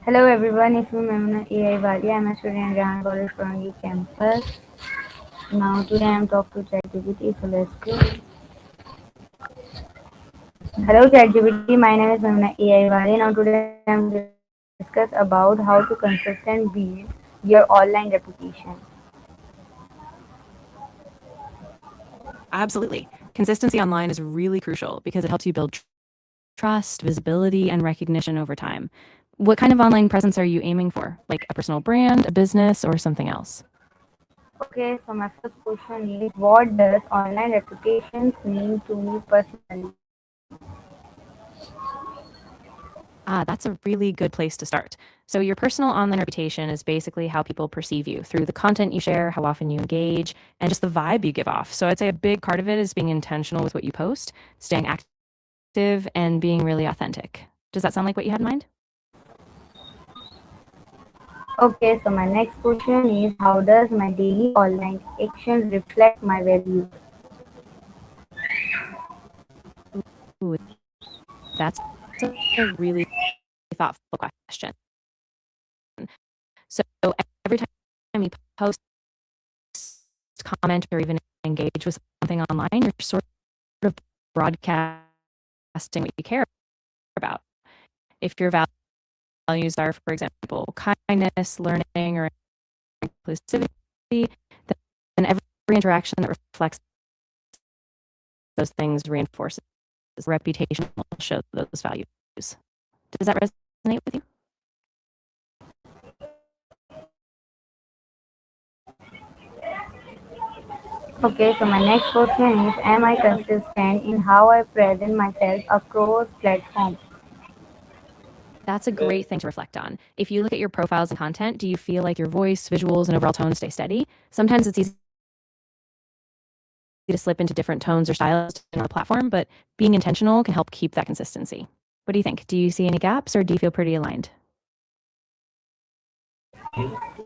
Hello everyone, it's me Maimoona AIwali. I'm a student in Rehan College, Korangi Campus. Now today I'm talking to ChatGPT, so let's go. Hello ChatGPT, my name is Maimoona AIwali. Now today I'm going to discuss about how to consistent build your online reputation. Absolutely. Consistency online is really crucial because it helps you build trust, visibility, and recognition over time. What kind of online presence are you aiming for? Like a personal brand, a business, or something else? Okay, so my first question is what does online reputation mean to me personally? That's a really good place to start. So, your personal online reputation is basically how people perceive you through the content you share, how often you engage, and just the vibe you give off. So, I'd say a big part of it is being intentional with what you post, staying active, and being really authentic. Does that sound like what you had in mind? Okay, so my next question is how does my daily online actions reflect my values? Ooh, that's a really thoughtful question. So every time you post, comment, or even engage with something online, you're sort of broadcasting what you care about. If your values are, for example, kindness, learning, or inclusivity, then every interaction that reflects those things reinforces reputation will show those values. Does that resonate with you? Okay, so my next question is am I consistent in how I present myself across platforms? That's a great thing to reflect on. If you look at your profiles and content, do you feel like your voice, visuals, and overall tone stay steady? Sometimes it's easy to slip into different tones or styles on the platform, but being intentional can help keep that consistency. What do you think? Do you see any gaps or do you feel pretty aligned?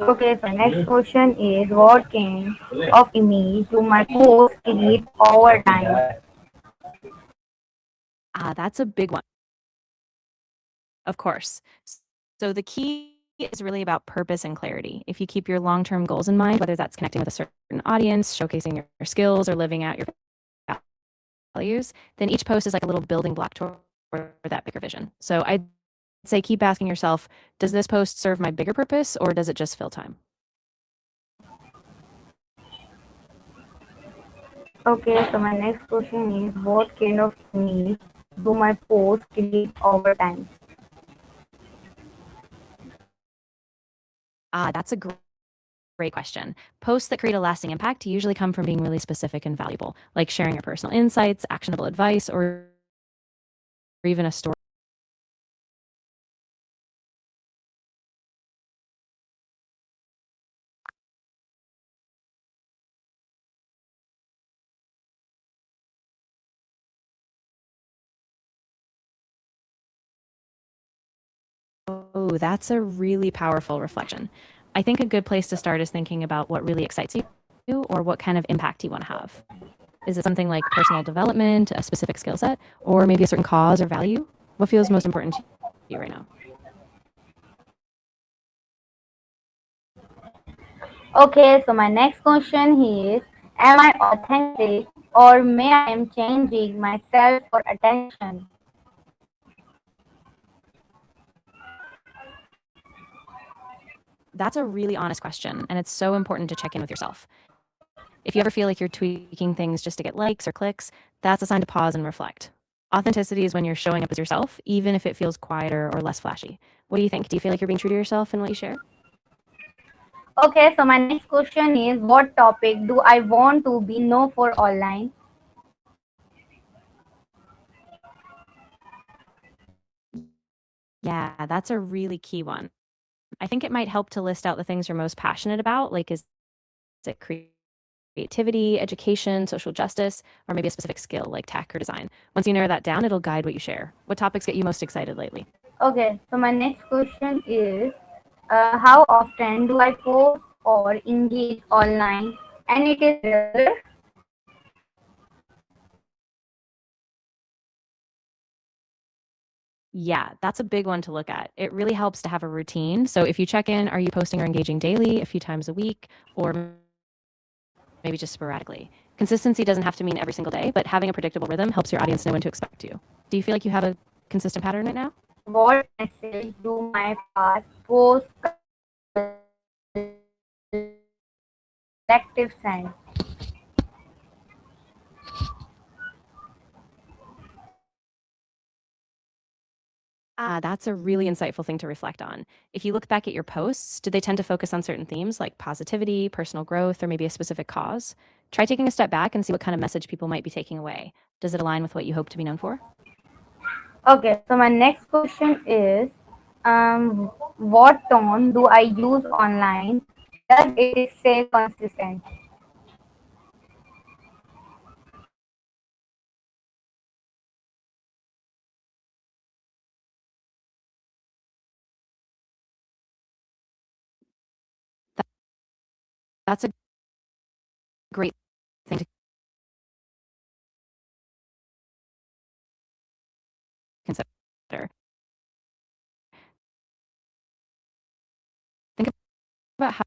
Okay, so next question is what kind of image do my posts create over time? That's a big one, of course. So the key is really about purpose and clarity. If you keep your long term goals in mind, whether that's connecting with a certain audience, showcasing your skills, or living out your values, then each post is like a little building block toward that bigger vision. So I'd say keep asking yourself, does this post serve my bigger purpose or does it just fill time? Okay, so my next question is what kind of image do my posts create over time? That's a great question. Posts that create a lasting impact usually come from being really specific and valuable, like sharing your personal insights, actionable advice, or even a story. Oh, that's a really powerful reflection. I think a good place to start is thinking about what really excites you or what kind of impact you want to have. Is it something like personal development, a specific skill set, or maybe a certain cause or value? What feels most important to you right now? Okay, so my next question is am I authentic or may I am changing myself for attention? That's a really honest question, and it's so important to check in with yourself. If you ever feel like you're tweaking things just to get likes or clicks, that's a sign to pause and reflect. Authenticity is when you're showing up as yourself, even if it feels quieter or less flashy. What do you think? Do you feel like you're being true to yourself in what you share? Okay, so my next question is what topic do I want to be known for online? Yeah, that's a really key one. I think it might help to list out the things you're most passionate about, like is it creativity, education, social justice, or maybe a specific skill like tech or design. Once you narrow that down, it'll guide what you share. What topics get you most excited lately? Okay, so my next question is how often do I post or engage online and it is regular? Yeah, that's a big one to look at. It really helps to have a routine. So if you check in, are you posting or engaging daily, a few times a week, or maybe just sporadically? Consistency doesn't have to mean every single day, but having a predictable rhythm helps your audience know when to expect you. Do you feel like you have a consistent pattern right now? What message do my past posts collective send? That's a really insightful thing to reflect on. If you look back at your posts, do they tend to focus on certain themes like positivity, personal growth, or maybe a specific cause? Try taking a step back and see what kind of message people might be taking away. Does it align with what you hope to be known for? Okay, so my next question is, what tone do I use online? Does it stay consistent? That's a great thing to consider. Think about how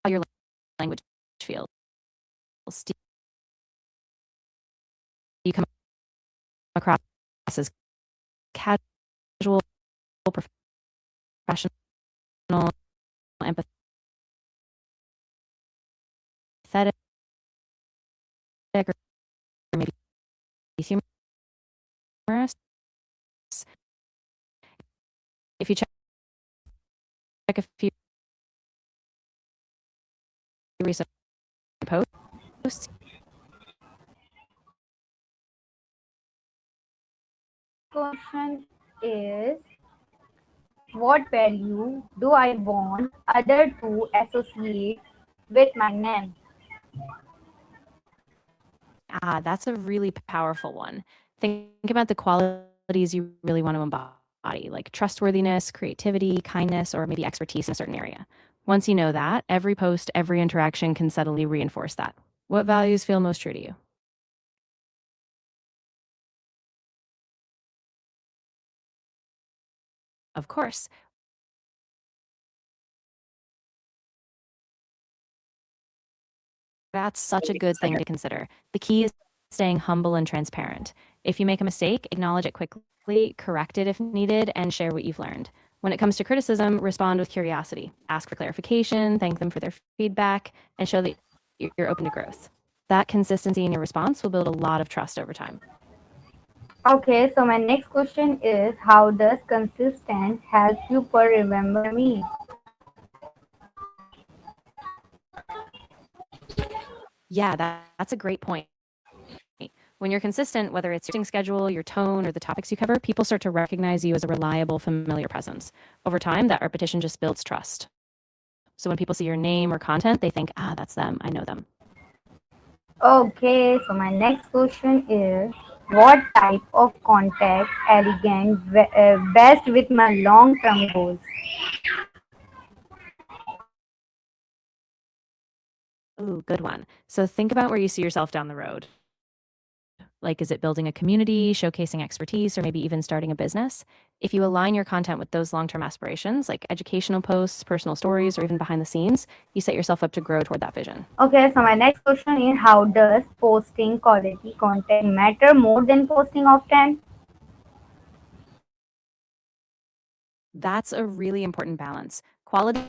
your language feels. Do you come across as casual, professional, empathetic, or maybe humorous? If you check a few recent posts, Question is, what value do I want other to associate with my name? that's a really powerful one. Think about the qualities you really want to embody, like trustworthiness, creativity, kindness, or maybe expertise in a certain area. Once you know that, every post, every interaction can subtly reinforce that. What values feel most true to you? Of course, that's such a good thing to consider. The key is staying humble and transparent. If you make a mistake, acknowledge it quickly, correct it if needed, and share what you've learned. When it comes to criticism, respond with curiosity. Ask for clarification, thank them for their feedback, and show that you're open to growth. That consistency in your response will build a lot of trust over time. Okay, so my next question is, how does consistent help you per remember me? Yeah, that's a great point. When you're consistent, whether it's your schedule, your tone, or the topics you cover, people start to recognize you as a reliable, familiar presence. Over time, that repetition just builds trust. So when people see your name or content, they think, that's them. I know them. Okay, so my next question is, what type of contact elegant best with my long-term goals? Ooh, good one. So think about where you see yourself down the road. Like, is it building a community, showcasing expertise, or maybe even starting a business? If you align your content with those long term aspirations, like educational posts, personal stories, or even behind the scenes, you set yourself up to grow toward that vision. Okay, so my next question is, how does posting quality content matter more than posting often? That's a really important balance. Quality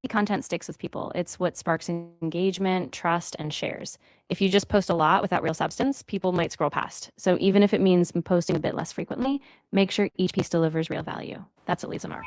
content sticks with people. It's what sparks engagement, trust, and shares. If you just post a lot without real substance, people might scroll past. So even if it means posting a bit less frequently, make sure each piece delivers real value. That's what leaves a mark.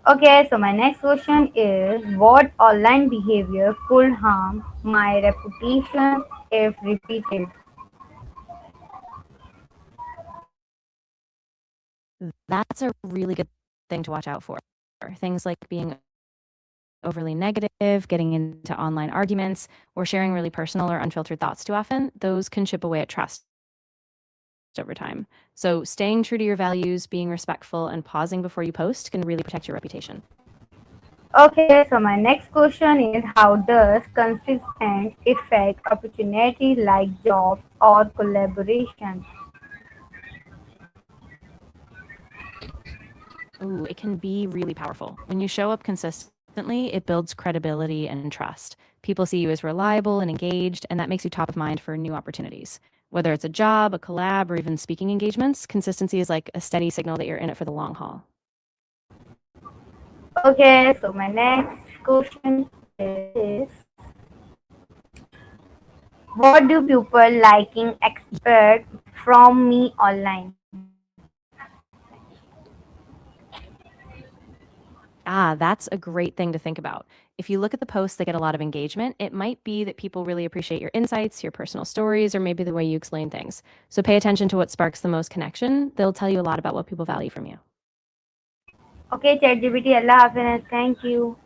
Okay, so my next question is, what online behavior could harm my reputation if repeated? That's a really good thing to watch out for. Things like being overly negative, getting into online arguments, or sharing really personal or unfiltered thoughts too often, those can chip away at trust over time. So, staying true to your values, being respectful, and pausing before you post can really protect your reputation. Okay, so my next question is, how does consistent affect opportunity like jobs or collaboration? Ooh, it can be really powerful. When you show up consistently, it builds credibility and trust. People see you as reliable and engaged, and that makes you top of mind for new opportunities. Whether it's a job, a collab, or even speaking engagements, consistency is like a steady signal that you're in it for the long haul. Okay, so my next question is, what do people liking expect from me online? That's a great thing to think about. If you look at the posts that get a lot of engagement, it might be that people really appreciate your insights, your personal stories, or maybe the way you explain things. So pay attention to what sparks the most connection. They'll tell you a lot about what people value from you. Okay, ChatGPT, Allah Hafiz, thank you.